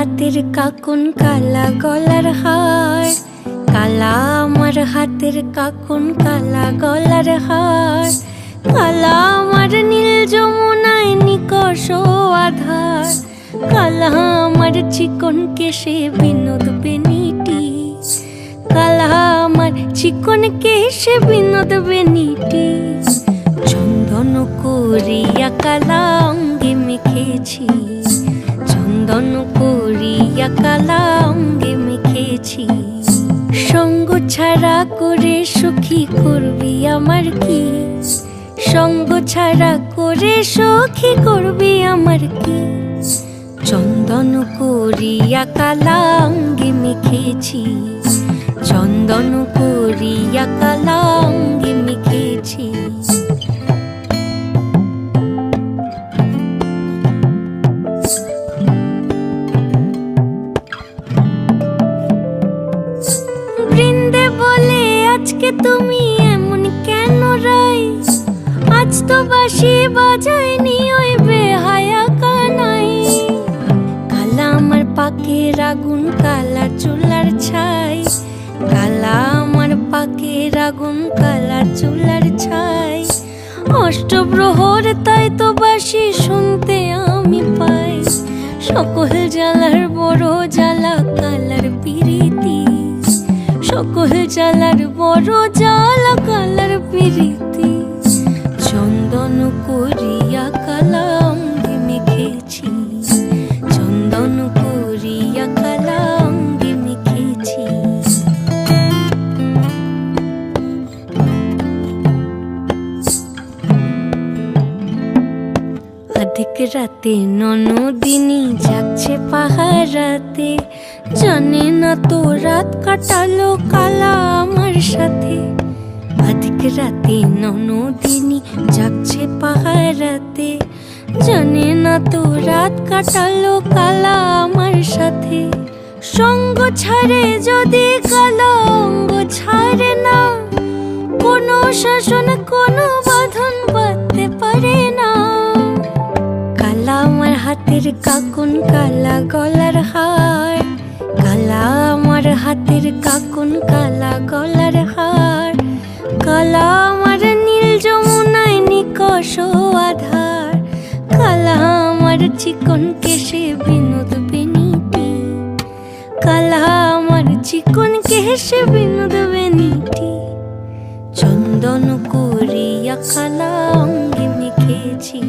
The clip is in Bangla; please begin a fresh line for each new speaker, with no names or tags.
হাতের কাকুন কালা গলার হার, কালা আমার হাতের কাকুন কালা গলার হার, কালা আমার নীল যমুনায় নিকষ আধার, কালা আমার চিকন কেশে বিনোদ বেনিটি, কালা আমার চিকন কেশে বিনোদ বেনিটি। চন্দন করিয়া কালা অঙ্গে মেখেছি, চন্দন করিয়া কালা অঙ্গে মেখেছি। সঙ্গ ছাড়া করে সুখী করবি আমার কি, সঙ্গ ছাড়া করে সুখী করবি আমার কি। চন্দন করিয়া কালা অঙ্গে মেখেছি, চন্দন করিয়া কালা অঙ্গে মেখেছি। বৃন্দে বলে আজকে তুমি এমন কেন রাই, আজ তো বাঁশি বাজায়নি ওই বেহায়া কানাই। কালা আমার পাকের আগুন কালা চুলার ছাই, কালা আমার পাকের আগুন কালা চুলার ছাই। অষ্টপ্রহর তাই তো বাঁশি শুনতে আমি পাই, সকল জ্বালার বড় জ্বালা কালার পিরিতি, সকল জ্বালার বড় জ্বালা কালার পিরিতি। চন্দন করিয়া কালা অঙ্গে মেখেছি, চন্দন করিয়া কালা অঙ্গে মেখেছি। অধিক রাতে ননদিনী যাচ্ছে পাহারাতে, জানে না তো রাত কাটালো কালা আমার সাথে। অধিক রাতে ননদিনী যাচ্ছে পাহারাতে, জানে না তো রাত কাটালো কালা আমার সাথে। সঙ্গ ছাড়ে যদি কালা অঙ্গ ছাড়ে না, কোনো শাসন কোনো বাঁধন বাঁধতে পারে না। কালা আমার হাতের কাকুন কালা গলার হার, কালা আমার হাতের কাকুন কালা গলার হার, কালা আমার নীল যমুনায় নিকষ আধার, কালা আমার চিকন কেশে বিনোদ বেনিটি, কালা আমার চিকন কেশে বিনোদ বেনিটি। চন্দন করিয়া কালা অঙ্গে মেখেছি।